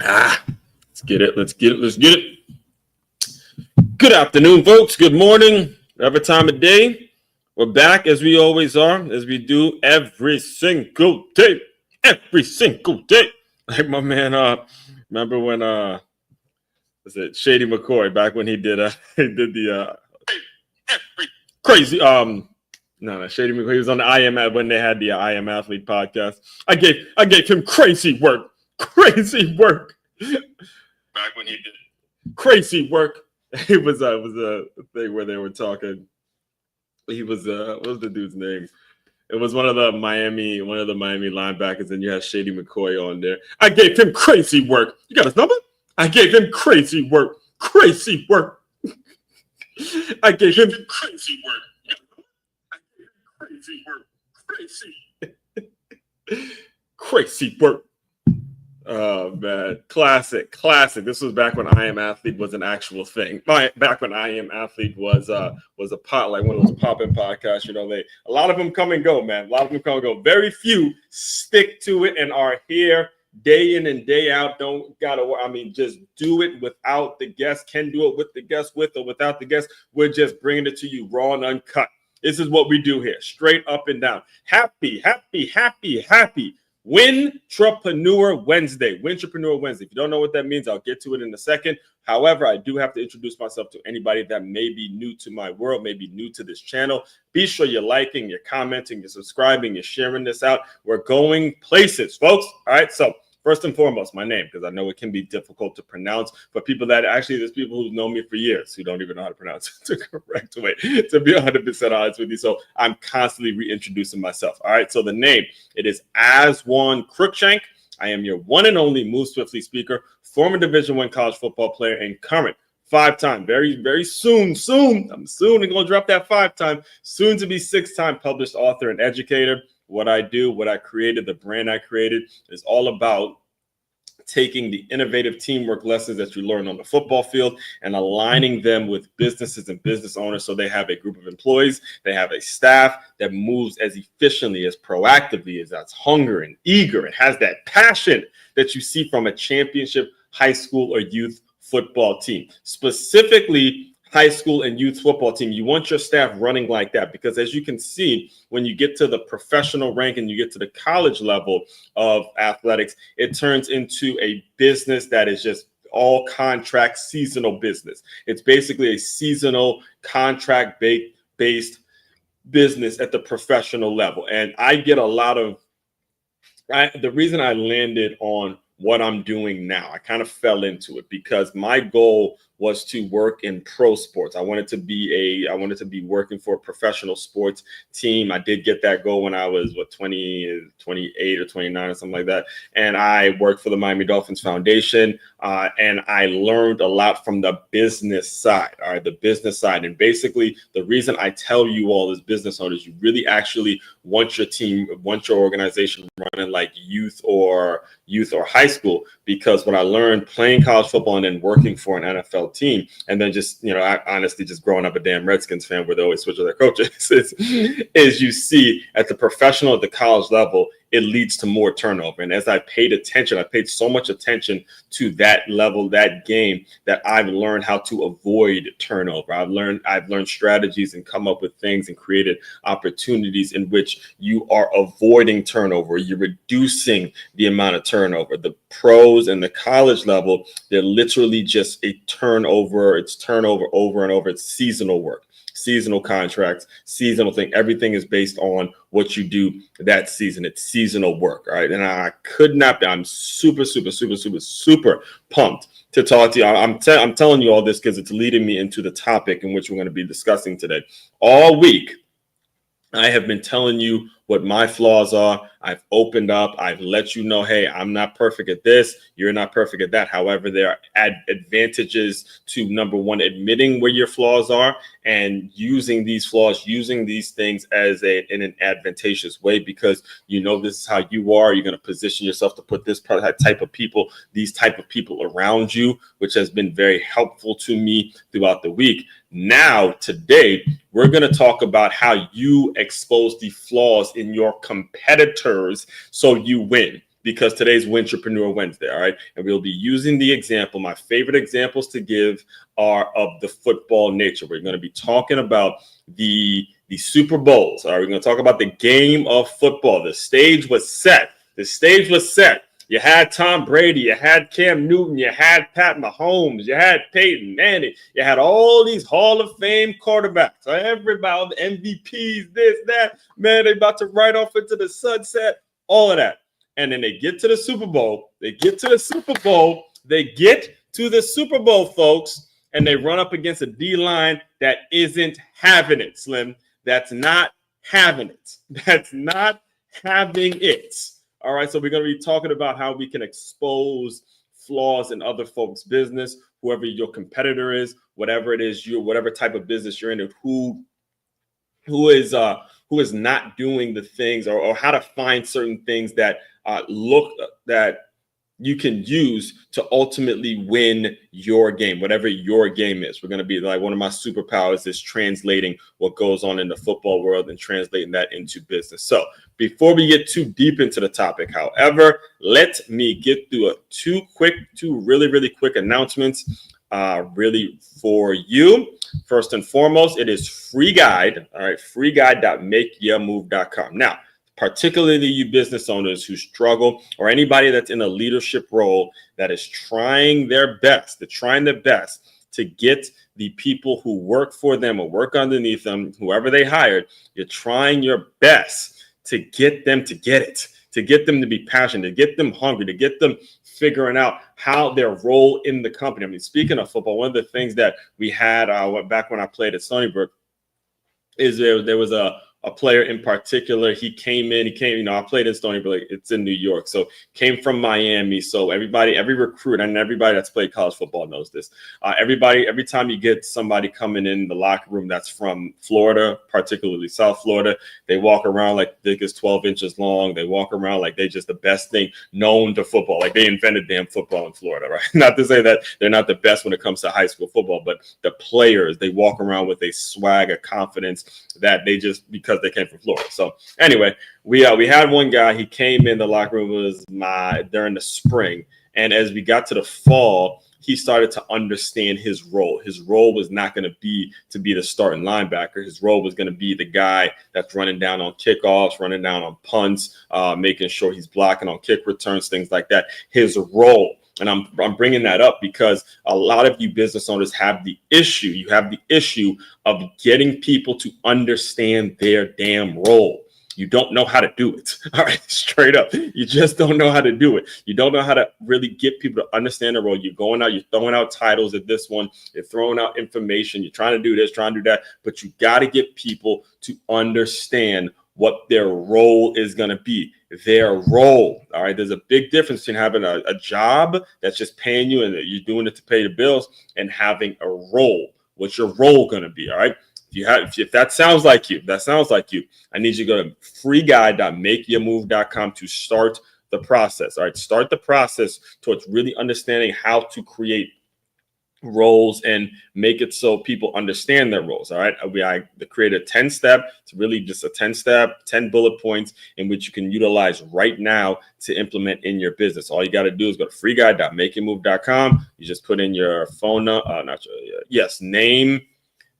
Let's get it. Let's get it. Good afternoon, folks. Good morning. Whatever time of day. We're back as we always are, as we do every single day. Every single day. Like my man, remember when was it Shady McCoy back when he did the crazy no, Shady McCoy. He was on the IM when they had the I Am Athlete podcast. I gave him crazy work. Crazy work. Back when he did crazy work. It was a thing where they were talking. He was what was the dude's name? It was one of the Miami linebackers, and you had Shady McCoy on there. I gave him crazy work. You got his number? I gave him crazy work. Crazy work. I gave him crazy work. I gave him crazy work. Crazy work. Oh man, classic. This was back when I Am Athlete was an actual thing. Back when I Am Athlete was a pot, like one of those popping podcasts. You know, a lot of them come and go, man. A lot of them come and go. Very few stick to it and are here day in and day out. Just do it without the guest. Can do it with the guest, with or without the guest. We're just bringing it to you raw and uncut. This is what we do here, straight up and down. Happy Win-Trapreneur Wednesday. Win-Trapreneur Wednesday. If you don't know what that means, I'll get to it in a second. However, I do have to introduce myself to anybody that may be new to my world, may be new to this channel. Be sure you're liking, you're commenting, you're subscribing, you're sharing this out. We're going places, folks. All right, so first and foremost, my name, because I know it can be difficult to pronounce for people that actually, there's people who've known me for years who don't even know how to pronounce it the correct way, to be 100% honest with you. So I'm constantly reintroducing myself. All right, so the name, it is Aswan Cruikshank. I am your one and only Move Swiftly speaker, former Division I college football player, and current five-time, very, very soon, I'm soon going to drop that five-time, soon to be six-time published author and educator. What I do, what I created, the brand I created is all about taking the innovative teamwork lessons that you learn on the football field and aligning them with businesses and business owners so they have a group of employees, they have a staff that moves as efficiently, as proactively, as that's hungry and eager. It has that passion that you see from a championship high school or youth football team. Specifically, high school and youth football team, you want your staff running like that, because as you can see, when you get to the professional rank and you get to the college level of athletics, it turns into a business that is just all contract seasonal business. It's basically a seasonal contract based business at the professional level. And I get a lot of, the reason I landed on what I'm doing now, I kind of fell into it because my goal was to work in pro sports. I wanted to be working for a professional sports team. I did get that goal when I was 28 or 29 or something like that. And I worked for the Miami Dolphins Foundation. And I learned a lot from the business side. All right, the business side. And basically the reason I tell you all as business owners, you really actually want your team, want your organization running like youth or high school, because what I learned playing college football and then working for an NFL team, and then just, I honestly just growing up a damn Redskins fan where they always switch their coaches, is you see at the professional, at the college level, it leads to more turnover. And as I paid so much attention to that level, that game, that I've learned how to avoid turnover. I've learned strategies and come up with things and created opportunities in which you are avoiding turnover. You're reducing the amount of turnover. The pros and the college level, they're literally just a turnover. It's turnover over and over. It's seasonal work. Seasonal contracts, seasonal thing. Everything is based on what you do that season. It's seasonal work. All right. And I could not be, I'm super pumped to talk to you. I'm telling you all this because it's leading me into the topic in which we're going to be discussing today. All week, I have been telling you what my flaws are. I've opened up. I've let you know, hey, I'm not perfect at this. You're not perfect at that. However, there are advantages to, number one, admitting where your flaws are and using these flaws, using these things in an advantageous way, because this is how you are. You're going to position yourself to put these type of people around you, which has been very helpful to me throughout the week. Now, today, we're going to talk about how you expose the flaws in your competitors so you win. because today's Win-Trapreneur Wednesday, all right? And we'll be using the example. My favorite examples to give are of the football nature. We're going to be talking about the Super Bowls. All right, we're going to talk about the game of football. The stage was set. The stage was set. You had Tom Brady, you had Cam Newton, you had Pat Mahomes, you had Peyton Manning, you had all these Hall of Fame quarterbacks. Everybody, MVPs, this, that, man, they about to ride off into the sunset, all of that. And then they get to the Super Bowl. They get to the Super Bowl, folks, and they run up against a D-line that isn't having it, Slim. That's not having it. That's not having it. All right, so we're going to be talking about how we can expose flaws in other folks' business, whoever your competitor is, whatever it is, whatever type of business you're in, who is not doing the things, or how to find certain things that that you can use to ultimately win your game, whatever your game is. We're going to be like, one of my superpowers is translating what goes on in the football world and translating that into business. So before we get too deep into the topic, however, let me get through two really quick announcements really for you. First and foremost, it is free guide. All right, freeguide.makeyourmove.com. Now, particularly you business owners who struggle, or anybody that's in a leadership role that is trying their best, to get the people who work for them or work underneath them, whoever they hired, you're trying your best to get them to get it, to get them to be passionate, to get them hungry, to get them figuring out how their role in the company. I mean, speaking of football, one of the things that we had back when I played at Stony Brook is there was a player in particular. He came, I played in Stony Brook, it's in New York. So came from Miami. So every recruit and everybody that's played college football knows this. Every time you get somebody coming in the locker room that's from Florida, particularly South Florida, they walk around like thick as 12 inches long. They walk around like they just the best thing known to football. Like they invented damn football in Florida, right? Not to say that they're not the best when it comes to high school football, but the players, they walk around with a swag, a confidence that they just, because they came from Florida. So anyway, we had one guy. He came in the locker room during the spring, and as we got to the fall, he started to understand his role. His role was not going to be the starting linebacker. His role was going to be the guy that's running down on kickoffs, running down on punts, making sure he's blocking on kick returns, things like that. His role. And I'm bringing that up because a lot of you business owners have the issue. You have the issue of getting people to understand their damn role. You don't know how to do it. All right, straight up. You just don't know how to do it. You don't know how to really get people to understand their role. You're going out, you're throwing out titles at this one. You're throwing out information. You're trying to do this, trying to do that. But you got to get people to understand what their role is going to be. Their role. All right. There's a big difference between having a job that's just paying you and you're doing it to pay the bills, and having a role. What's your role going to be? All right. If that sounds like you, I need you to go to freeguide.makeyourmove.com to start the process. All right. Start the process towards really understanding how to create roles and make it so people understand their roles. All right. I created 10-step. It's really just a 10-step, 10 bullet points in which you can utilize right now to implement in your business. All you got to do is go to freeguide.makeyourmove.com. You just put in your phone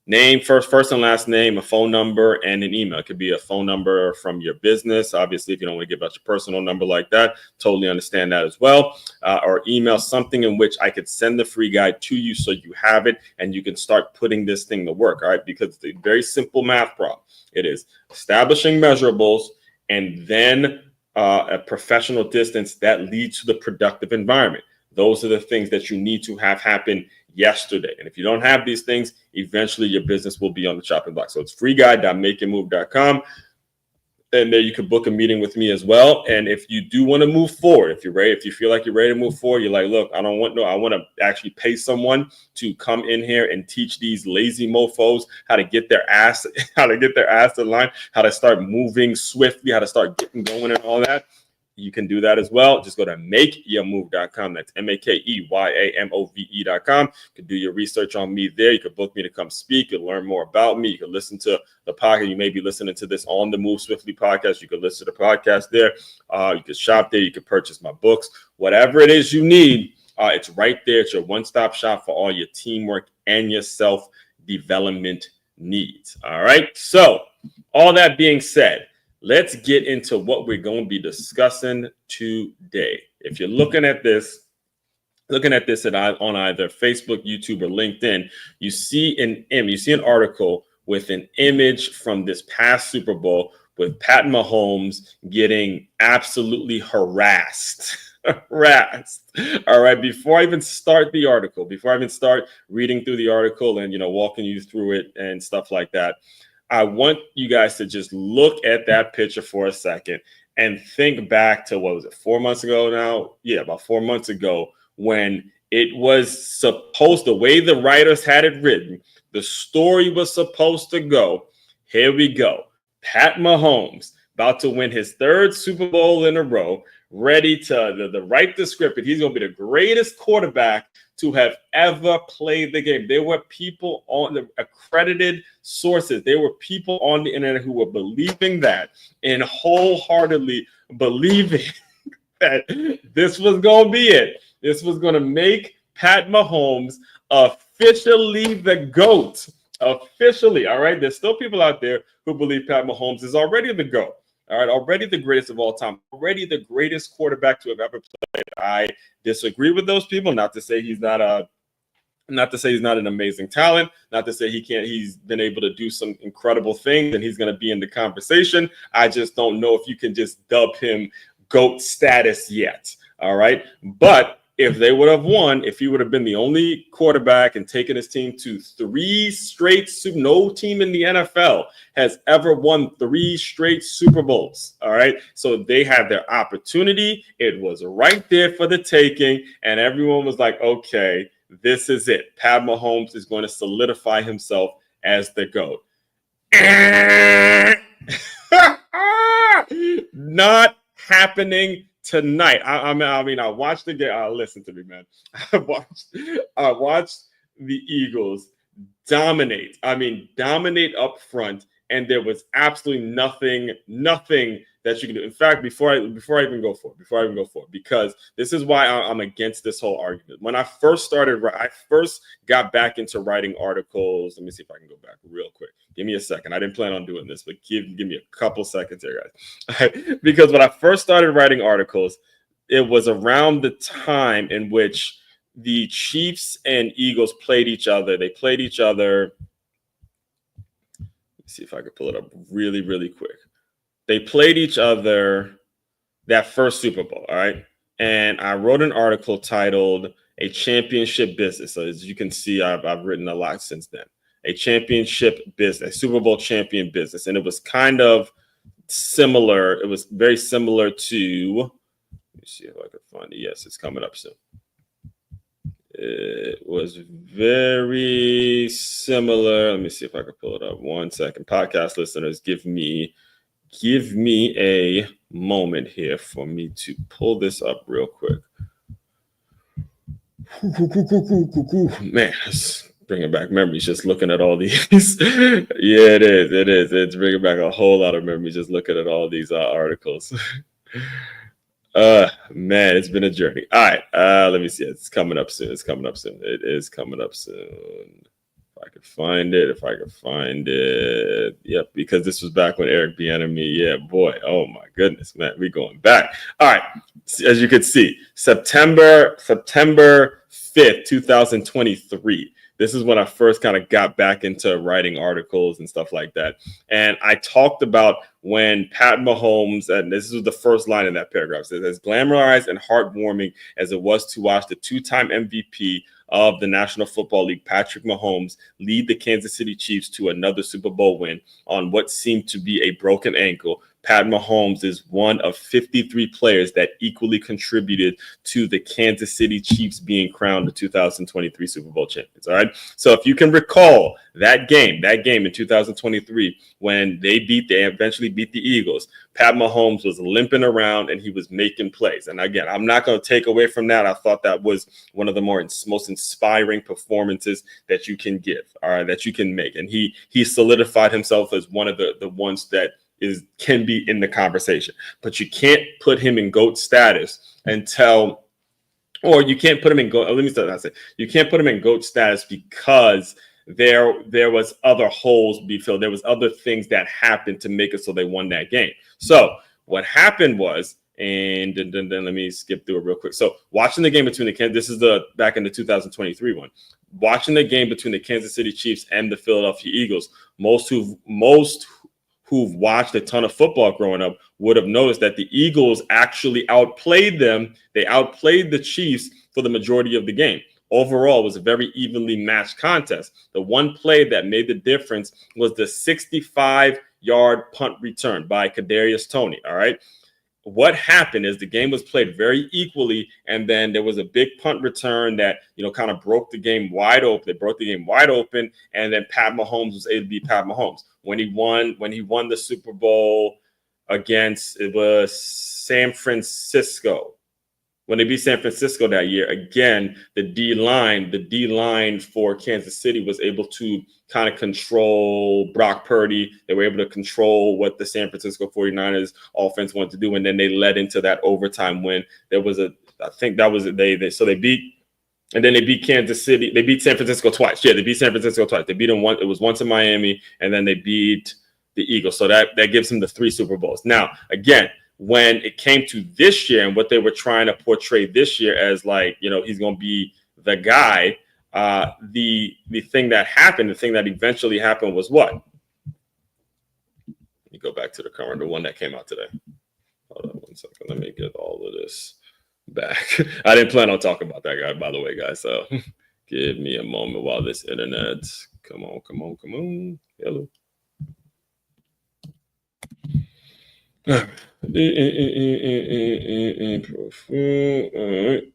name, first and last name, a phone number, and an email. It could be a phone number from your business. Obviously, if you don't want to give out your personal number like that, totally understand that as well. Or email something in which I could send the free guide to you so you have it and you can start putting this thing to work. All right, because it's a very simple math problem. It is establishing measurables and then a professional distance that leads to the productive environment. Those are the things that you need to have happen yesterday. And if you don't have these things, eventually your business will be on the chopping block. So it's freeguide.makeyourmove.com. And there you can book a meeting with me as well. And if you do want to move forward, if you feel like you're ready to move forward, you're like, look, I want to actually pay someone to come in here and teach these lazy mofos how to get their ass in line, how to start moving swiftly, how to start getting going and all that. you can do that as well. Just go to makeyourmove.com. That's MakeYamove.com. You can do your research on me there. You can book me to come speak. You can learn more about me. You can listen to the podcast. You may be listening to this on the Move Swiftly podcast. You can listen to the podcast there. You can shop there. You can purchase my books. Whatever it is you need, it's right there. It's your one-stop shop for all your teamwork and your self-development needs. All right. So all that being said, let's get into what we're going to be discussing today. If you're looking at this on either Facebook, YouTube, or LinkedIn, you see an article with an image from this past Super Bowl with Pat Mahomes getting absolutely harassed. All right. Before I even start the article, before I even start reading through the article and, walking you through it and stuff like that, I want you guys to just look at that picture for a second and think back to, what was it, 4 months ago now? Yeah, about 4 months ago, when it was supposed, the way the writers had it written, the story was supposed to go. Here we go. Pat Mahomes about to win his third Super Bowl in a row, ready to write the script. He's going to be the greatest quarterback to have ever played the game. There were people on the accredited sources. There were people on the internet who were believing that and wholeheartedly believing that this was going to be it. This was going to make Pat Mahomes officially the GOAT. Officially, all right? There's still people out there who believe Pat Mahomes is already the GOAT. All right, already the greatest of all time, already the greatest quarterback to have ever played. I disagree with those people. Not to say he's not an amazing talent. Not to say he's been able to do some incredible things and he's going to be in the conversation. I just don't know if you can just dub him GOAT status yet. All right, but if they would have won, if he would have been the only quarterback and taken his team to 3 straight no team in the NFL has ever won 3 straight Super Bowls. All right. So they had their opportunity. It was right there for the taking. And everyone was like, okay, this is it. Pat Mahomes is going to solidify himself as the GOAT. Not happening tonight. I watched the game. Listen to me, man. I watched the Eagles dominate. Dominate up front, and there was absolutely nothing that you can do. In fact, before I even go for it, because this is why I'm against this whole argument. When I first got back into writing articles. Let me see if I can go back real quick. Give me a second. I didn't plan on doing this, but give me a couple seconds here, guys. Because when I first started writing articles, it was around the time in which the Chiefs and Eagles played each other. They played each other. Let's see if I could pull it up really, really quick. They played each other that first Super Bowl, all right? And I wrote an article titled A Championship Business. So as you can see, I've written a lot since then. A championship business, Super Bowl champion business. And it was kind of similar. It was very similar to, let me see if I can find it. Yes, it's coming up soon. It was very similar. Let me see if I can pull it up. 1 second. Podcast listeners, give me a moment here for me to pull this up real quick. Man, it's bringing back memories just looking at all these. Yeah, it is. It's bringing back a whole lot of memories just looking at all these articles. Man, it's been a journey. All right, let me see. It's coming up soon. It is coming up soon. If I could find it. Yep, because this was back when Eric Bieniemy. Yeah, boy. Oh my goodness, man. We going back. All right. As you can see, September 5th, 2023. This is when I first kind of got back into writing articles and stuff like that. And I talked about when Pat Mahomes, and this was the first line in that paragraph, it says, as glamorized and heartwarming as it was to watch the 2-time MVP of the National Football League, Patrick Mahomes, lead the Kansas City Chiefs to another Super Bowl win on what seemed to be a broken ankle, Pat Mahomes is one of 53 players that equally contributed to the Kansas City Chiefs being crowned the 2023 Super Bowl champions. All right. So if you can recall that game in 2023, when they eventually beat the Eagles, Pat Mahomes was limping around and he was making plays. And again, I'm not going to take away from that. I thought that was one of the most inspiring performances that you can give, all right, that you can make. And he solidified himself as one of the ones that can be in the conversation. But you can't put him in GOAT status or you can't put him in GOAT. Let me start that. Say you can't put him in GOAT status because there was other holes to be filled. There was other things that happened to make it so they won that game. So what happened was, and then let me skip through it real quick. So watching the game between this is back in the 2023 one. Watching the game between the Kansas City Chiefs and the Philadelphia Eagles, most who've watched a ton of football growing up would have noticed that the Eagles actually outplayed them. They outplayed the Chiefs for the majority of the game. Overall, it was a very evenly matched contest. The one play that made the difference was the 65-yard punt return by Kadarius Toney. All right. What happened is the game was played very equally, and then there was a big punt return that, kind of broke the game wide open. They broke the game wide open, and then Pat Mahomes was able to beat Pat Mahomes. When he won the Super Bowl against, it was San Francisco. When they beat San Francisco that year, again, the D line for Kansas City was able to kind of control Brock Purdy. They were able to control what the San Francisco 49ers offense wanted to do. And then they led into that overtime win. They beat Kansas City. They beat San Francisco twice. Yeah, they beat San Francisco twice. They beat them once. It was once in Miami, and then they beat the Eagles. So that gives them the 3 Super Bowls. Now, again, when it came to this year and what they were trying to portray this year as he's going to be the guy, the thing that eventually happened was what? Let me go back to the one that came out today. Hold on 1 second. Let me get all of this back. I didn't plan on talking about that guy, by the way, guys. So give me a moment while this internet. Come on. Hello. All right. All right,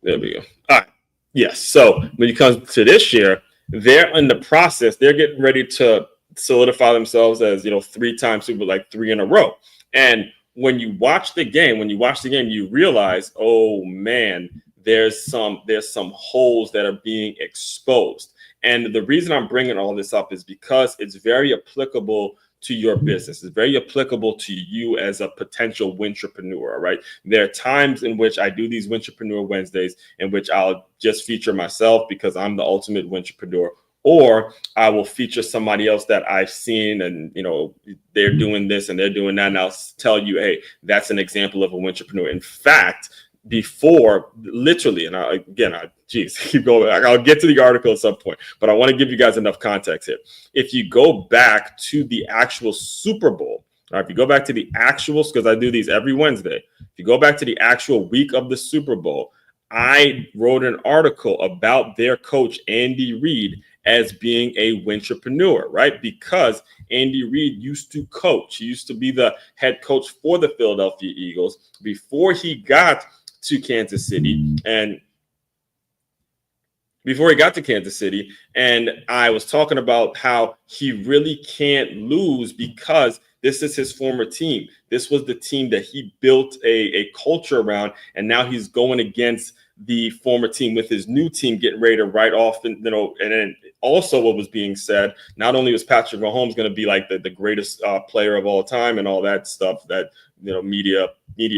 there we go. All right. Yes. So when it comes to this year, they're in the process. They're getting ready to solidify themselves as 3-time Super Bowl, like 3 in a row. And when you watch the game, you realize, oh man, there's some holes that are being exposed. And the reason I'm bringing all this up is because it's very applicable to your business. It's very applicable to you as a potential Win-Trapreneur, right? There are times in which I do these Win-Trapreneur Wednesdays in which I'll just feature myself because I'm the ultimate Win-Trapreneur, or I will feature somebody else that I've seen and, they're doing this and they're doing that. And I'll tell you, hey, that's an example of a Win-Trapreneur. In fact, before literally, and keep going. I'll get to the article at some point, but I want to give you guys enough context here. If you go back to the actual Super Bowl, all right, if you go back to the actual, because I do these every Wednesday, if you go back to the actual week of the Super Bowl, I wrote an article about their coach, Andy Reid, as being a Win-Trapreneur, right? Because Andy Reid used to coach. He used to be the head coach for the Philadelphia Eagles before he got to Kansas City. And I was talking about how he really can't lose because this is his former team. This was the team that he built a culture around, and now he's going against the former team with his new team getting ready to write off. And then also what was being said, not only was Patrick Mahomes going to be like the greatest player of all time and all that stuff that media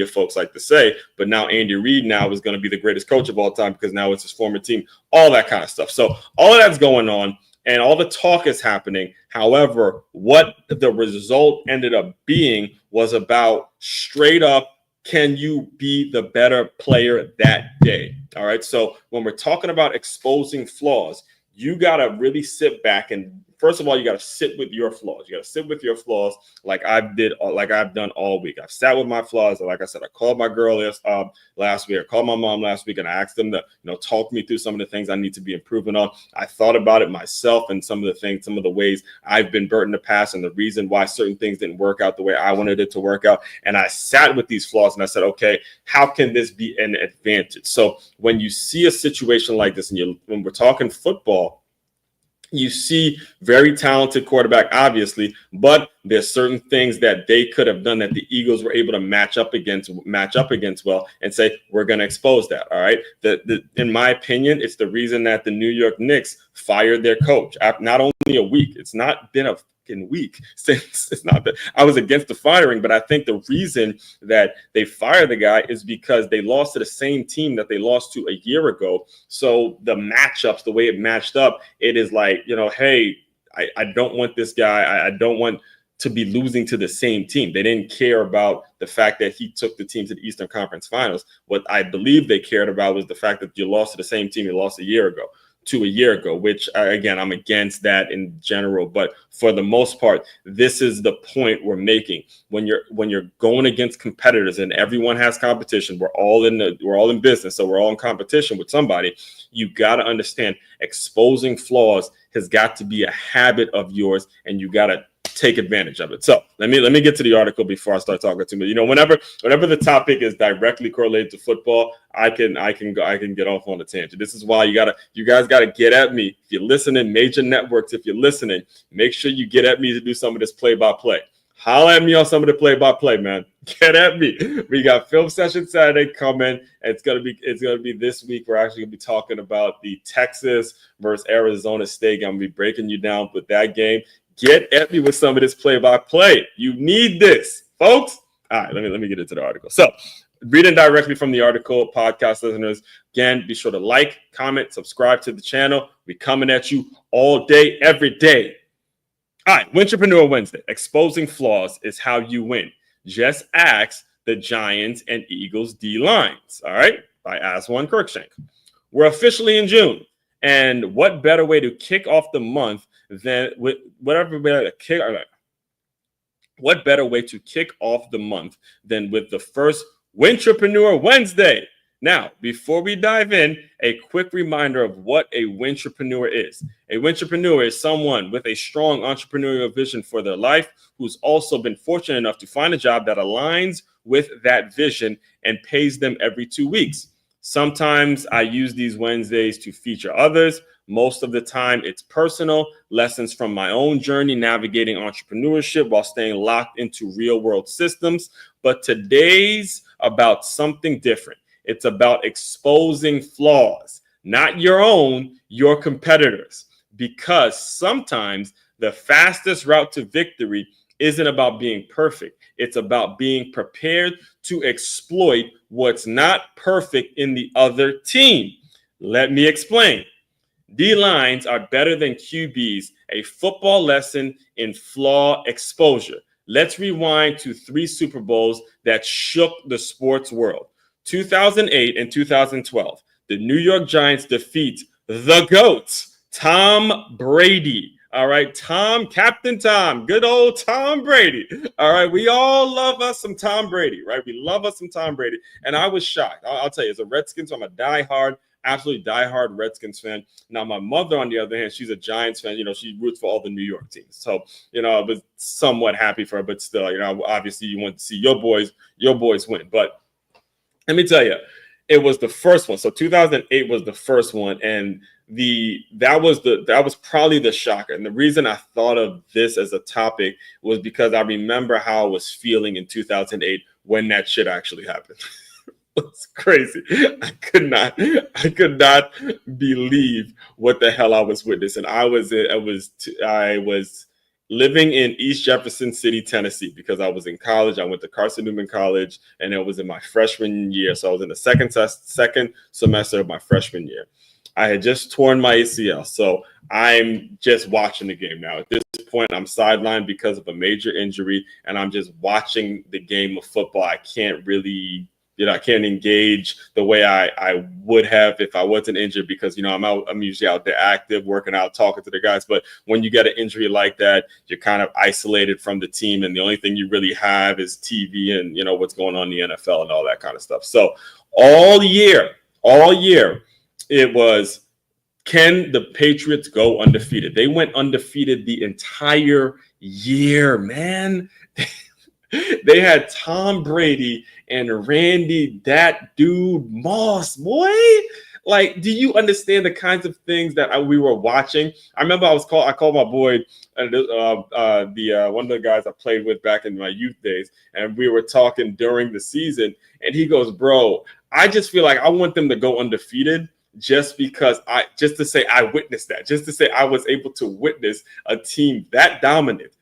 folks like to say, but now Andy Reid is going to be the greatest coach of all time because now it's his former team, all that kind of stuff. So all of that's going on and all the talk is happening. However, what the result ended up being was about straight up, can you be the better player that day? All right. So when we're talking about exposing flaws, you got to really sit back and first of all, you got to sit with your flaws. You got to sit with your flaws like I've done all week. I've sat with my flaws. Like I said, I called my girl last week. I called my mom last week and I asked them to, talk me through some of the things I need to be improving on. I thought about it myself and some of the ways I've been burnt in the past and the reason why certain things didn't work out the way I wanted it to work out. And I sat with these flaws and I said, okay, how can this be an advantage? So when you see a situation like this, and when we're talking football, you see very talented quarterback, obviously, but there's certain things that they could have done that the Eagles were able to match up against well and say, we're going to expose that. All right. In my opinion, it's the reason that the New York Knicks fired their coach after not only a week. It's not been a week since it's not that I was against the firing, but I think the reason that they fired the guy is because they lost to the same team that they lost to a year ago. So the matchups, the way it matched up, it is like, hey, I don't want this guy. I don't want to be losing to the same team. They didn't care about the fact that he took the team to the Eastern Conference Finals. What I believe they cared about was the fact that you lost to the same team you lost a year ago, which again, I'm against that in general. But for the most part, this is the point we're making. When you're going against competitors and everyone has competition, we're all in business, so we're all in competition with somebody. You got to understand exposing flaws has got to be a habit of yours, and you got to take advantage of it. So let me get to the article before I start talking to me. Whenever the topic is directly correlated to football, I can get off on a tangent. This is why you guys gotta get at me. If you're listening, major networks, if you're listening, make sure you get at me to do some of this play-by-play. Holla at me on some of the play-by-play, man. Get at me. We got film session Saturday coming. It's gonna be this week. We're actually gonna be talking about the Texas versus Arizona State. I'm gonna be breaking you down with that game. Get at me with some of this play-by-play. You need this, folks. All right, let me get into the article. So, reading directly from the article, podcast listeners, again, be sure to like, comment, subscribe to the channel. We're coming at you all day, every day. All right, Win-Trapreneur Wednesday. Exposing flaws is how you win. Just ask the Giants and Eagles D-lines. All right, by Aswan Kirkshank. We're officially in June, and what better way to kick off the month than with what better way to kick off the month than with the first Win-Trapreneur Wednesday? Now, before we dive in, a quick reminder of what a Win-Trapreneur is. A Win-Trapreneur is someone with a strong entrepreneurial vision for their life who's also been fortunate enough to find a job that aligns with that vision and pays them every 2 weeks. Sometimes I use these Wednesdays to feature others. Most of the time, it's personal lessons from my own journey navigating entrepreneurship while staying locked into real-world systems. But today's about something different. It's about exposing flaws, not your own, your competitors. Because sometimes the fastest route to victory isn't about being perfect. It's about being prepared to exploit what's not perfect in the other team. Let me explain. D-lines are better than QBs, a football lesson in flaw exposure. Let's rewind to 3 Super Bowls that shook the sports world. 2008 and 2012, the New York Giants defeat the GOAT, Tom Brady. All right, Captain Tom, good old Tom Brady. All right, we all love us some Tom Brady, right? We love us some Tom Brady. And I was shocked. I'll tell you, as a Redskins, I'm a absolutely diehard Redskins fan. Now, my mother, on the other hand, she's a Giants fan. She roots for all the New York teams. So, I was somewhat happy for her, but still, obviously you want to see your boys win. But let me tell you, it was the first one. So 2008 was the first one, and that was probably the shocker. And the reason I thought of this as a topic was because I remember how I was feeling in 2008 when that shit actually happened. It's crazy. I could not believe what the hell I was witnessing. I was living in East Jefferson City, Tennessee, because I was in college. I went to Carson Newman College, and it was in my freshman year. So I was in the second semester of my freshman year. I had just torn my ACL, so I'm just watching the game now. At this point, I'm sidelined because of a major injury, and I'm just watching the game of football. I can't really I can't engage the way I would have if I wasn't injured, because, I'm usually out there active, working out, talking to the guys. But when you get an injury like that, you're kind of isolated from the team. And the only thing you really have is TV and, what's going on in the NFL and all that kind of stuff. So all year, it was, can the Patriots go undefeated? They went undefeated the entire year, man. They had Tom Brady and Randy, that dude Moss, boy. Like, do you understand the kinds of things that we were watching? I remember I called my boy, one of the guys I played with back in my youth days, and we were talking during the season, and he goes, bro, I just feel like I want them to go undefeated just to say I witnessed that, just to say I was able to witness a team that dominant.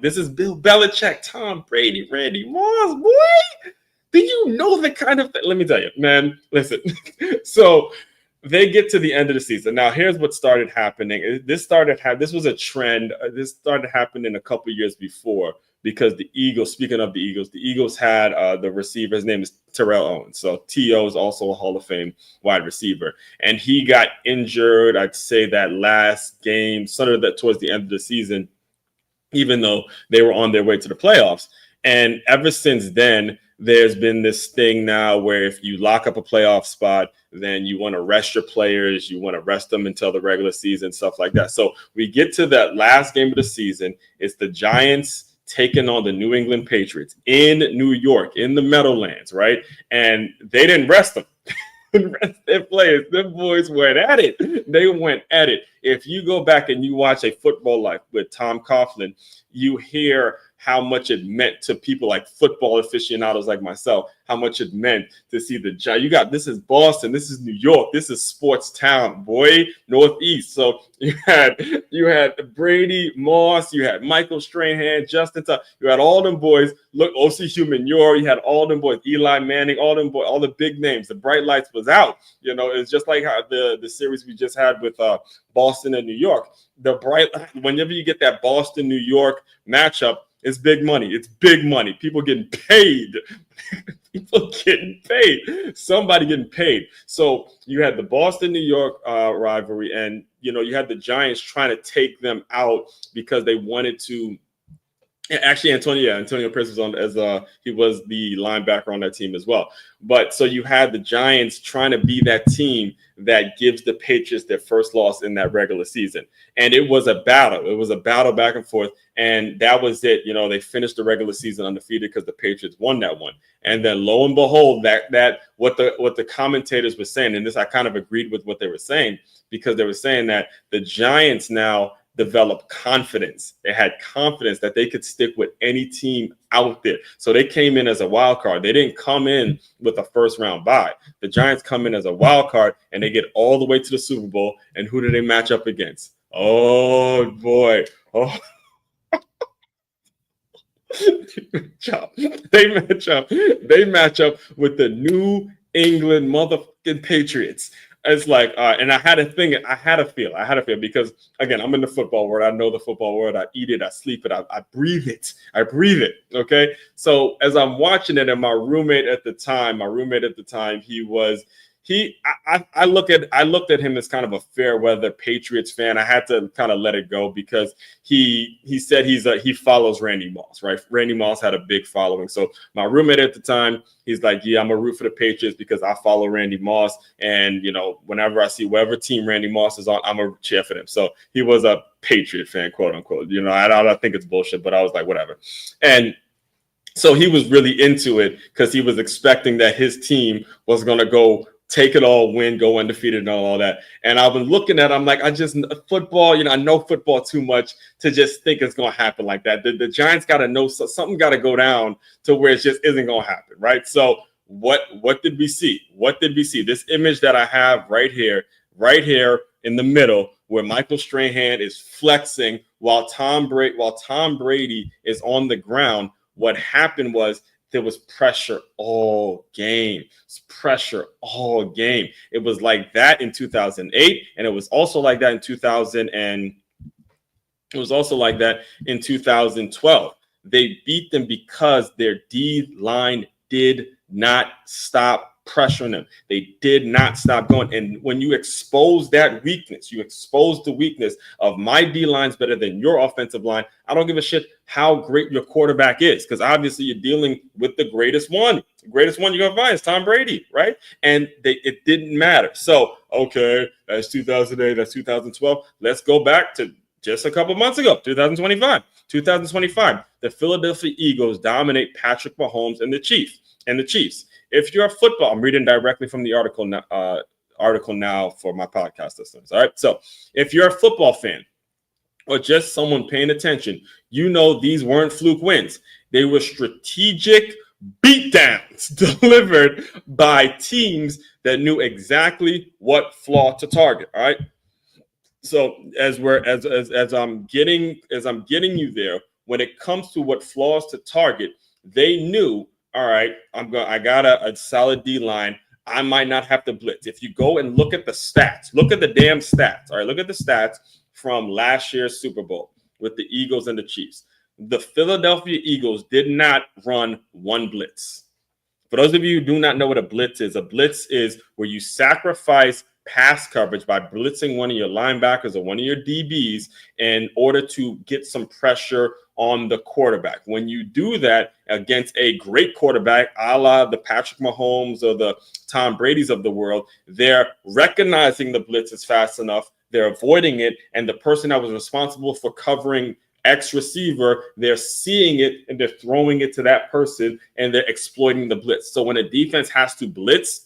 This is Bill Belichick, Tom Brady, Randy Moss, boy. Do you know the kind of thing? Let me tell you, man, listen. So they get to the end of the season. Now, here's what started happening. This was a trend. This started happening a couple years before, because the Eagles, speaking of the Eagles had the receiver. His name is Terrell Owens. So T.O. is also a Hall of Fame wide receiver. And he got injured, I'd say, that last game, sort of that towards the end of the season, even though they were on their way to the playoffs. And ever since then, there's been this thing now where if you lock up a playoff spot, then you want to rest your players. You want to rest them until the regular season, stuff like that. So we get to that last game of the season. It's the Giants taking on the New England Patriots in New York, in the Meadowlands, right? And they didn't rest them. Rest their players. Them boys went at it. They went at it. If you go back and you watch A Football Life with Tom Coughlin, you hear how much it meant to people like football aficionados like myself, how much it meant to see the Giants. This is Boston, this is New York, this is sports town, boy, Northeast. So you had Brady, Moss, you had Michael Strahan, Justin Tuck, you had all them boys. Look, O.C. Human-Yor, you had all them boys, Eli Manning, all them boys, all the big names. The bright lights was out. It's just like how the series we just had with Boston and New York. Whenever you get that Boston New York matchup, it's big money. It's big money. People getting paid. Somebody getting paid. So you had the Boston New York rivalry, and you had the Giants trying to take them out because they wanted to. Actually, Antonio Pierce was on he was the linebacker on that team as well. But so you had the Giants trying to be that team that gives the Patriots their first loss in that regular season. And it was a battle. It was a battle back and forth. And that was it. They finished the regular season undefeated because the Patriots won that one. And then lo and behold, that what the commentators were saying, and this I kind of agreed with what they were saying, because they were saying that the Giants now developed confidence. They had confidence that they could stick with any team out there. So they came in as a wild card. They didn't come in with a first round bye. The Giants come in as a wild card, and they get all the way to the Super Bowl. And who do they match up against? Oh boy. Oh. They match up with the New England motherfucking Patriots. It's like, and I had a feel because, again, I'm in the football world. I know the football world. I eat it. I sleep it. I breathe it. Okay. So as I'm watching it, and my roommate at the time, I looked at him as kind of a fair weather Patriots fan. I had to kind of let it go because he said he follows Randy Moss, right? Randy Moss had a big following. So my roommate at the time, he's like, yeah, I'm a root for the Patriots because I follow Randy Moss. And, whenever I see whatever team Randy Moss is on, I'm a cheer for them. So he was a Patriot fan, quote unquote. I think it's bullshit, but I was like, whatever. And so he was really into it because he was expecting that his team was going to go take it all, win, go undefeated and all that. And I've been looking at, I'm like, football, I know football too much to just think it's going to happen like that. The Giants got to know something got to go down to where it just isn't going to happen, right? So what did we see? This image that I have right here in the middle where Michael Strahan is flexing while Tom Brady is on the ground. What happened was there was pressure all game. It was like that in 2008, and it was also like that in 2012. They beat them because their D line did not stop pressuring them. They did not stop going. And when you expose that weakness, you expose the weakness of my D line's better than your offensive line. I don't give a shit how great your quarterback is, because obviously you're dealing with the greatest one. The greatest one you're gonna find is Tom Brady, right? And it didn't matter. So okay, that's 2008, that's 2012. Let's go back to just a couple months ago, 2025. 2025, the Philadelphia Eagles dominate Patrick Mahomes and the Chiefs. If you're a football, I'm reading directly from the article now for my podcast listeners. All right. So if you're a football fan or just someone paying attention, you know these weren't fluke wins. They were strategic beatdowns delivered by teams that knew exactly what flaw to target. All right. So as I'm getting you there, when it comes to what flaws to target, they knew, all right, I got a solid D line. I might not have to blitz. If you go and look at the stats, look at the damn stats. All right, look at the stats from last year's Super Bowl with the Eagles and the Chiefs. The Philadelphia Eagles did not run one blitz. For those of you who do not know what a blitz is where you sacrifice pass coverage by blitzing one of your linebackers or one of your DBs in order to get some pressure on the quarterback. When you do that against a great quarterback, a la the Patrick Mahomes or the Tom Brady's of the world, they're recognizing the blitz is fast enough, they're avoiding it, and the person that was responsible for covering X receiver, they're seeing it and they're throwing it to that person and they're exploiting the blitz. So when a defense has to blitz,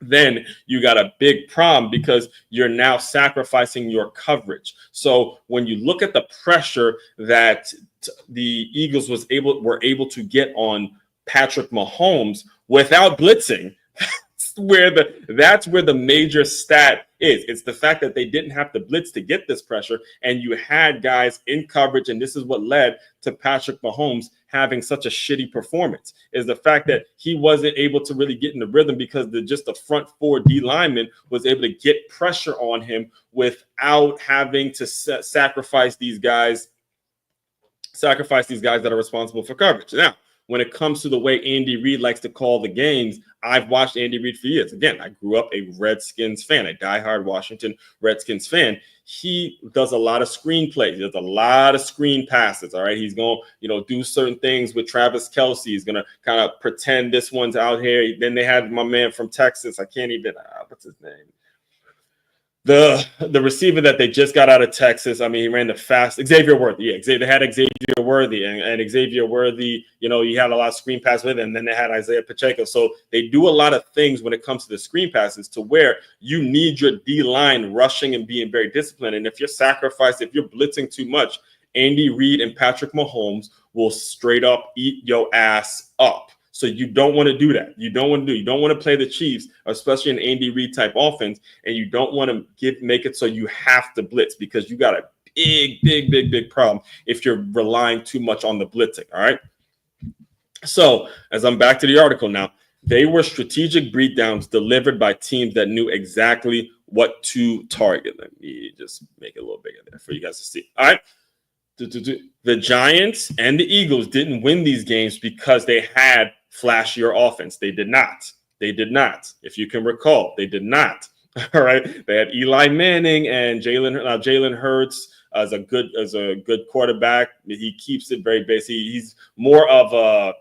then you got a big problem because you're now sacrificing your coverage. So when you look at the pressure that the Eagles were able to get on Patrick Mahomes without blitzing, that's where the major stat is. It's the fact that they didn't have to blitz to get this pressure, and you had guys in coverage, and this is what led to Patrick Mahomes having such a shitty performance, is the fact that he wasn't able to really get in the rhythm because the front four D linemen was able to get pressure on him without having to sacrifice these guys that are responsible for coverage. Now, when it comes to the way Andy Reid likes to call the games, I've watched Andy Reid for years. Again, I grew up a Redskins fan, a diehard Washington Redskins fan. He does a lot of screen plays. He does a lot of screen passes. All right. He's going to, do certain things with Travis Kelce. He's going to kind of pretend this one's out here. Then they had my man from Texas. I can't even, what's his name? The receiver that they just got out of Texas. I mean, he ran the fast. Xavier Worthy. Yeah, they had Xavier Worthy, and Xavier Worthy, he had a lot of screen passes with him, and then they had Isaiah Pacheco. So they do a lot of things when it comes to the screen passes to where you need your D-line rushing and being very disciplined. And if you're blitzing too much, Andy Reid and Patrick Mahomes will straight up eat your ass up. So you don't want to do that. You don't want to play the Chiefs, especially an Andy Reid type offense, and you don't want to make it so you have to blitz, because you got a big problem if you're relying too much on the blitzing. All right. So as I'm back to the article now, they were strategic beatdowns delivered by teams that knew exactly what to target. Let me just make it a little bigger there for you guys to see. All right. The Giants and the Eagles didn't win these games because they had flashier offense. They did not. If you can recall, they did not. All right. They had Eli Manning and Jalen Hurts as a good quarterback. He keeps it very basic. He's more of a,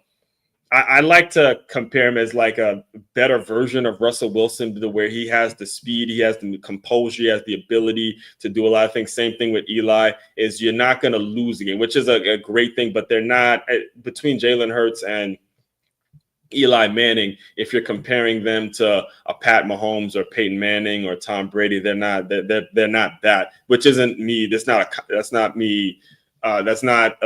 I like to compare him as like a better version of Russell Wilson, to where he has the speed, he has the composure, he has the ability to do a lot of things. Same thing with Eli, is you're not going to lose a game, which is a great thing, but they're not, between Jalen Hurts and Eli Manning, if you're comparing them to a Pat Mahomes or Peyton Manning or Tom Brady, they're not that, which isn't me. That's not me. That's not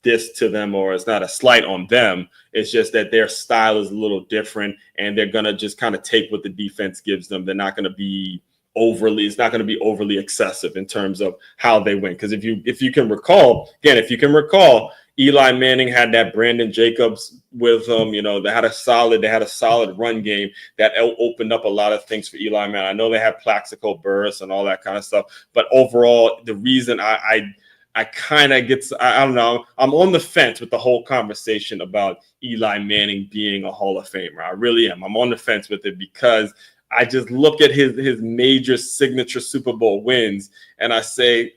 diss to them, or it's not a slight on them. It's just that their style is a little different, and they're gonna just kind of take what the defense gives them. They're not gonna be overly excessive in terms of how they win. Because if you can recall, Eli Manning had that Brandon Jacobs with him. They had a solid run game that opened up a lot of things for Eli Manning. I know they had Plaxico Burress and all that kind of stuff, but overall, the reason I I kind of I don't know. I'm on the fence with the whole conversation about Eli Manning being a Hall of Famer. I really am. I'm on the fence with it because I just look at his major signature Super Bowl wins and I say,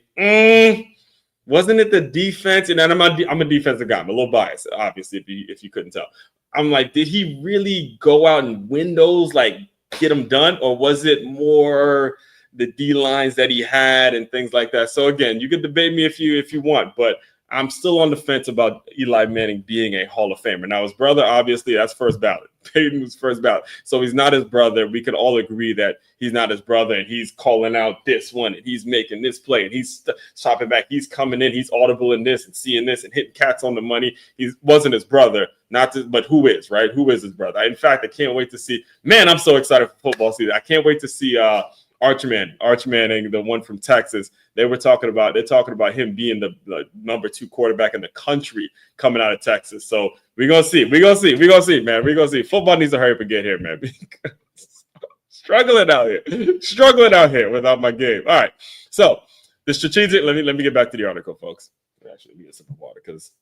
wasn't it the defense? And I'm a defensive guy. I'm a little biased, obviously, if you couldn't tell. I'm like, did he really go out and win those, like get them done? Or was it more the D lines that he had and things like that? So again, you can debate me if you want, but I'm still on the fence about Eli Manning being a Hall of Famer. Now, his brother, obviously, that's first ballot. Peyton was first ballot. So he's not his brother. We could all agree that he's not his brother, and he's calling out this one, and he's making this play, and he's chopping back. He's coming in. He's audible in this and seeing this and hitting cats on the money. He wasn't his brother, but who is, right? Who is his brother? In fact, I can't wait to see. Man, I'm so excited for football season. I can't wait to see Arch Manning, the one from Texas. They're talking about him being the number 2 quarterback in the country coming out of Texas. So we're gonna see, man. We're gonna see. Football needs to hurry up and get here, man. Struggling out here without my game. All right. So the strategic. Let me get back to the article, folks. Actually, let me get a sip of water because.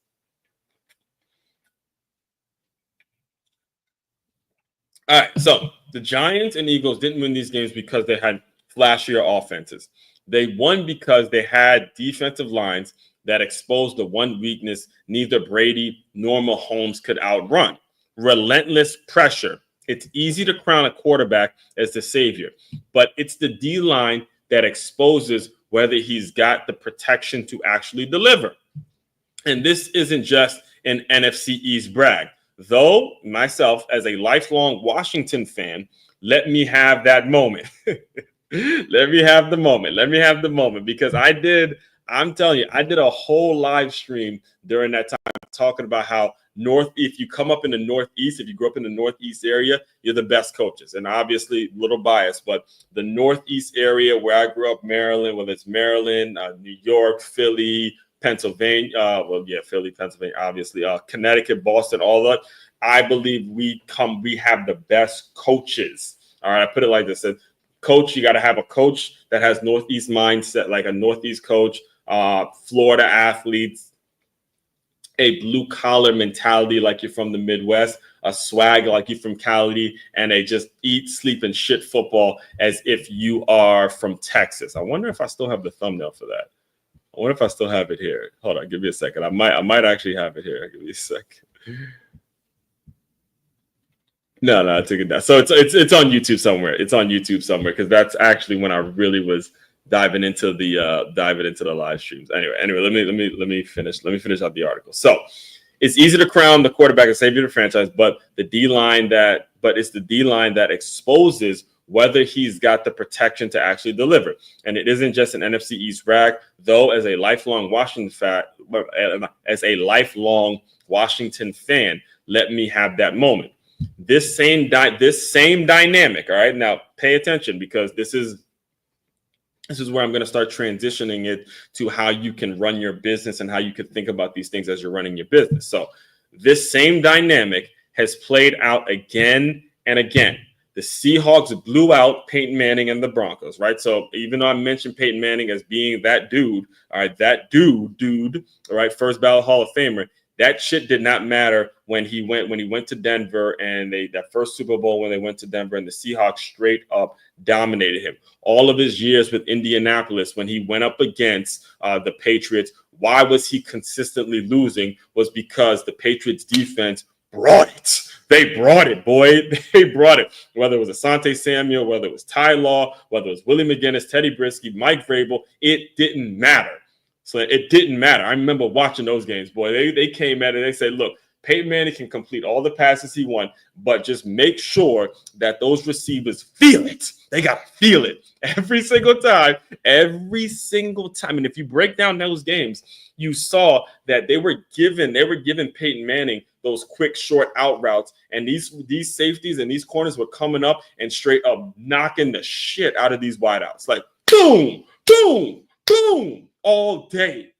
All right, so the Giants and Eagles didn't win these games because they had flashier offenses. They won because they had defensive lines that exposed the one weakness neither Brady nor Mahomes could outrun: relentless pressure. It's easy to crown a quarterback as the savior, but it's the D-line that exposes whether he's got the protection to actually deliver. And this isn't just an NFC East brag. Though myself, as a lifelong Washington fan, let me have that moment. Let me have the moment because I'm telling you, I did a whole live stream during that time talking about how if you come up in the Northeast, if you grew up in the Northeast area, you're the best coaches. And obviously, a little biased, but the Northeast area where I grew up, Maryland, whether it's Maryland, New York, Philly, Pennsylvania, Philly, Pennsylvania, obviously, Connecticut, Boston, all that. I believe we have the best coaches. All right, I put it like this: coach, you got to have a coach that has Northeast mindset, like a Northeast coach, Florida athletes, a blue collar mentality, like you're from the Midwest, a swag like you're from Cali, and a just eat, sleep, and shit football as if you are from Texas. I wonder if I still have the thumbnail for that. I wonder if I still have it here. Hold on, give me a second. I might actually have it here. Give me a second. No, I took it down. So it's on YouTube somewhere. It's on YouTube somewhere because that's actually when I really was diving into the live streams. Anyway, let me finish out the article. So it's easy to crown the quarterback and savior of the franchise, but it's the D-line that exposes whether he's got the protection to actually deliver. And it isn't just an NFC East brag, though. As a lifelong Washington fan, let me have that moment. This same dynamic. All right, now pay attention because this is where I'm going to start transitioning it to how you can run your business and how you can think about these things as you're running your business. So this same dynamic has played out again and again. The Seahawks blew out Peyton Manning and the Broncos, right? So even though I mentioned Peyton Manning as being that dude, all right, all right, first ballot Hall of Famer, that shit did not matter when he went to Denver and that first Super Bowl when they went to Denver and the Seahawks straight up dominated him. All of his years with Indianapolis when he went up against the Patriots, why was he consistently losing? Was because the Patriots defense brought it. They brought it, boy. They brought it. Whether it was Asante Samuel, whether it was Ty Law, whether it was Willie McGinnis, Teddy Brisky, Mike Vrabel, it didn't matter. So it didn't matter. I remember watching those games, boy. They came at it. They said, look, Peyton Manning can complete all the passes he wants, but just make sure that those receivers feel it. They got to feel it every single time. And if you break down those games, you saw that they were giving Peyton Manning those quick, short out routes. And these safeties and these corners were coming up and straight up knocking the shit out of these wideouts. Like, boom, boom, boom. All day.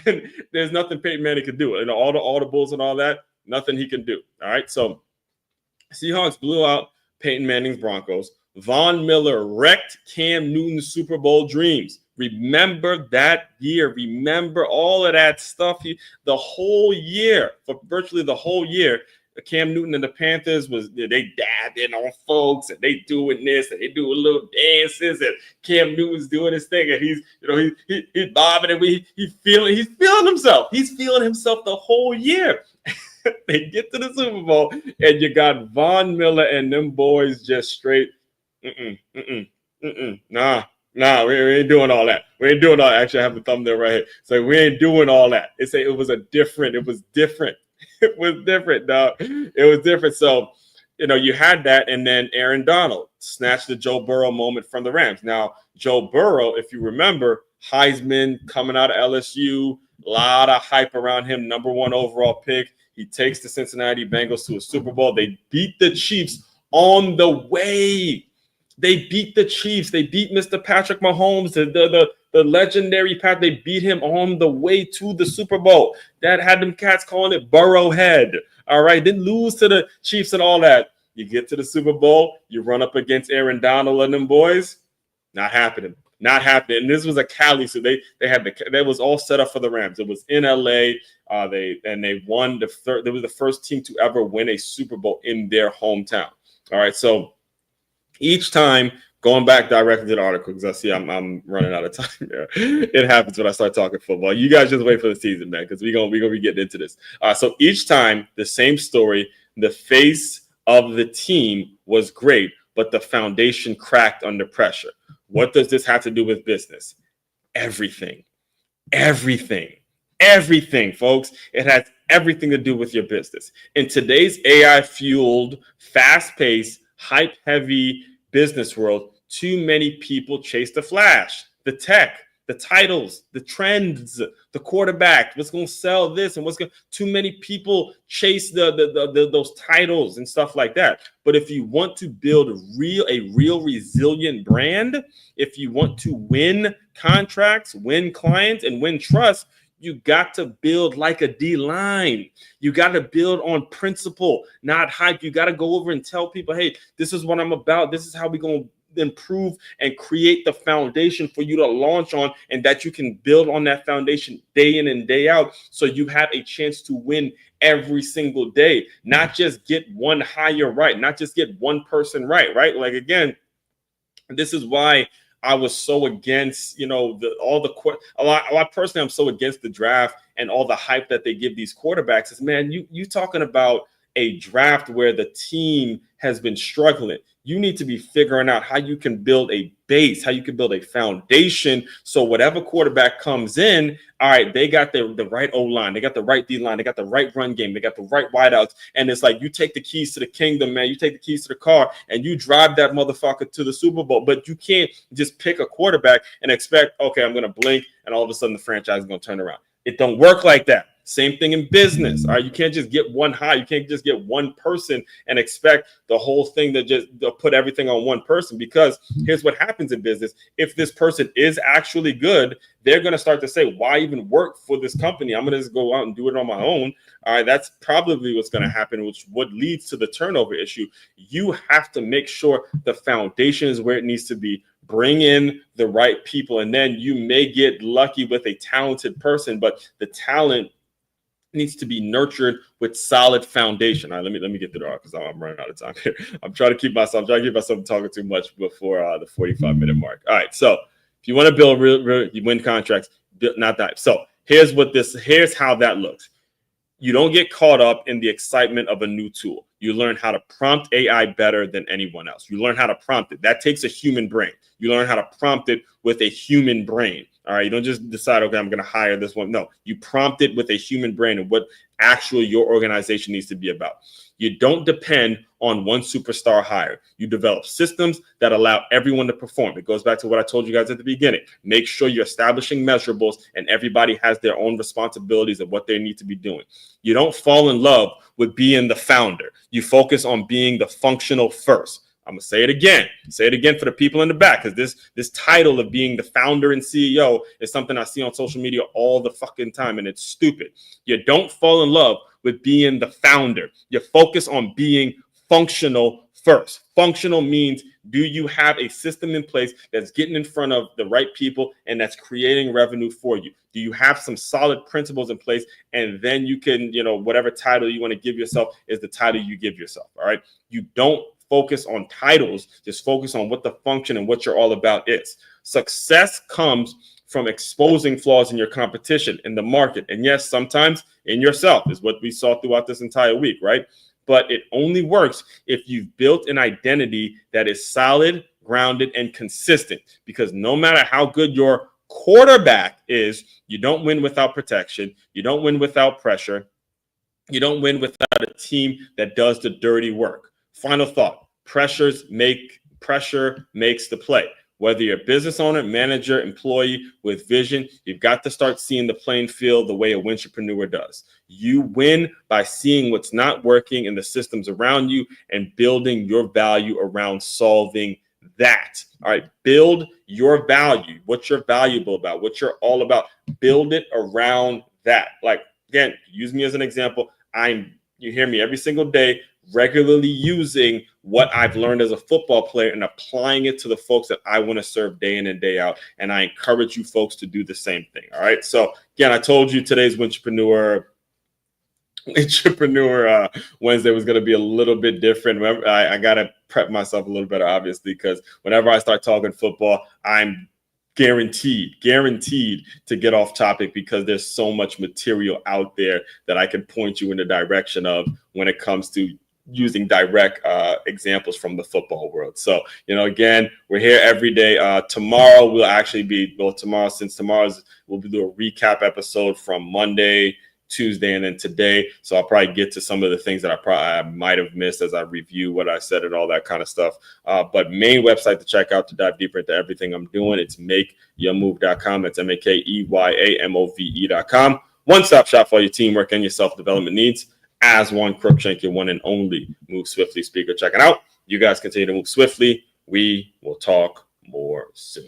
And there's nothing Peyton Manning could do. And all the audibles and all that, nothing he can do. All right. So Seahawks blew out Peyton Manning's Broncos. Von Miller wrecked Cam Newton's Super Bowl dreams. Remember that year. Remember all of that stuff. The whole year, for virtually the whole year, Cam Newton and the Panthers they dabbed in on folks, and they doing this, and they doing little dances, and Cam Newton's doing his thing, and he's bobbing, and he's feeling himself. He's feeling himself the whole year. They get to the Super Bowl, and you got Von Miller and them boys just straight. Nah, we ain't doing all that. We ain't doing all that. Actually, I have the thumbnail right here. So we ain't doing all that. It was different. It was different, dog. It was different. So, you had that, and then Aaron Donald snatched the Joe Burrow moment from the Rams. Now, Joe Burrow, if you remember, Heisman coming out of LSU, a lot of hype around him, number 1 overall pick. He takes the Cincinnati Bengals to a Super Bowl. They beat the Chiefs on the way. They beat the Chiefs. They beat Mr. Patrick Mahomes, the legendary Pat. They beat him on the way to the Super Bowl. That had them cats calling it Burrowhead. All right, didn't lose to the Chiefs and all that. You get to the Super Bowl, you run up against Aaron Donald and them boys. Not happening. Not happening. And this was a Cali, so they was all set up for the Rams. It was in LA. They won they were the first team to ever win a Super Bowl in their hometown. All right, so each time, going back directly to the article, because I see I'm running out of time there. It happens when I start talking football. You guys just wait for the season, man, because we're gonna be getting into this. So each time, the same story. The face of the team was great, but the foundation cracked under pressure. What does this have to do with business? Everything, folks. It has everything to do with your business. In today's AI-fueled, fast-paced, hype-heavy business world, too many people chase the flash, the tech, the titles, the trends, the quarterback, what's going to sell this and too many people chase those titles and stuff like that. But if you want to build a real resilient brand, if you want to win contracts, win clients, and win trust, you got to build like a D-line. You got to build on principle, not hype. You got to go over and tell people, hey, this is what I'm about. This is how we're going to improve and create the foundation for you to launch on, and that you can build on that foundation day in and day out, so you have a chance to win every single day, not just get one hire right, not just get one person right. Like, again, this is why I was so against, a lot personally, I'm so against the draft and all the hype that they give these quarterbacks. Is, man, you talking about a draft where the team has been struggling. You need to be figuring out how you can build a base, how you can build a foundation, so whatever quarterback comes in, all right, they got the right O-line, they got the right D-line, they got the right run game, they got the right wideouts, and it's like you take the keys to the kingdom, man. You take the keys to the car, and you drive that motherfucker to the Super Bowl. But you can't just pick a quarterback and expect, okay, I'm going to blink, and all of a sudden the franchise is going to turn around. It don't work like that. Same thing in business. All right, you can't just get one hire. You can't just get one person and expect the whole thing to put everything on one person. Because here's what happens in business: if this person is actually good, they're going to start to say, "Why even work for this company? I'm going to just go out and do it on my own." All right, that's probably what's going to happen, which what leads to the turnover issue. You have to make sure the foundation is where it needs to be. Bring in the right people, and then you may get lucky with a talented person, but the talent needs to be nurtured with solid foundation. All right, let me get through the arc because I'm running out of time here. I'm trying to keep myself talking too much before the 45-minute mark. All right, so if you want to build real you win contracts, not that. So here's how that looks. You don't get caught up in the excitement of a new tool. You learn how to prompt AI better than anyone else. You learn how to prompt it. That takes a human brain. You learn how to prompt it with a human brain. All right, you don't just decide, okay, I'm going to hire this one. No, you prompt it with a human brain and what actually your organization needs to be about. You don't depend on one superstar hire. You develop systems that allow everyone to perform. It goes back to what I told you guys at the beginning. Make sure you're establishing measurables and everybody has their own responsibilities of what they need to be doing. You don't fall in love with being the founder. You focus on being the functional first. I'm going to say it again. Say it again for the people in the back, because this title of being the founder and CEO is something I see on social media all the fucking time, and it's stupid. You don't fall in love with being the founder. You focus on being functional first. Functional means, do you have a system in place that's getting in front of the right people and that's creating revenue for you? Do you have some solid principles in place? And then you can, whatever title you want to give yourself is the title you give yourself. All right. You don't focus on titles, just focus on what the function and what you're all about is. Success comes from exposing flaws in your competition, in the market, and yes, sometimes in yourself, is what we saw throughout this entire week, right? But it only works if you've built an identity that is solid, grounded, and consistent. Because no matter how good your quarterback is, you don't win without protection. You don't win without pressure. You don't win without a team that does the dirty work. Final thought: pressure makes the play. Whether you're a business owner, manager, employee with vision, you've got to start seeing the playing field the way a Win-Trapreneur does. You win by seeing what's not working in the systems around you and building your value around solving that. All right, build your value, what you're valuable about, what you're all about. Build it around that. Like, again, use me as an example. You hear me every single day, regularly using what I've learned as a football player and applying it to the folks that I want to serve day in and day out. And I encourage you folks to do the same thing. All right. So again, I told you today's Win-Trapreneur Wednesday was going to be a little bit different. Remember, I got to prep myself a little better, obviously, because whenever I start talking football, I'm guaranteed to get off topic, because there's so much material out there that I can point you in the direction of when it comes to using direct examples from the football world. So, again, we're here every day. Tomorrow we'll actually be, we'll do a recap episode from Monday, Tuesday, and then today. So I'll probably get to some of the things that I might have missed as I review what I said and all that kind of stuff. But main website to check out to dive deeper into everything I'm doing, it's makeyourmove.com. That's makeyourmove.com. One-stop shop for your teamwork and your self-development needs. As one Crookshank, your one and only Move Swiftly speaker. Check it out. You guys continue to move swiftly. We will talk more soon.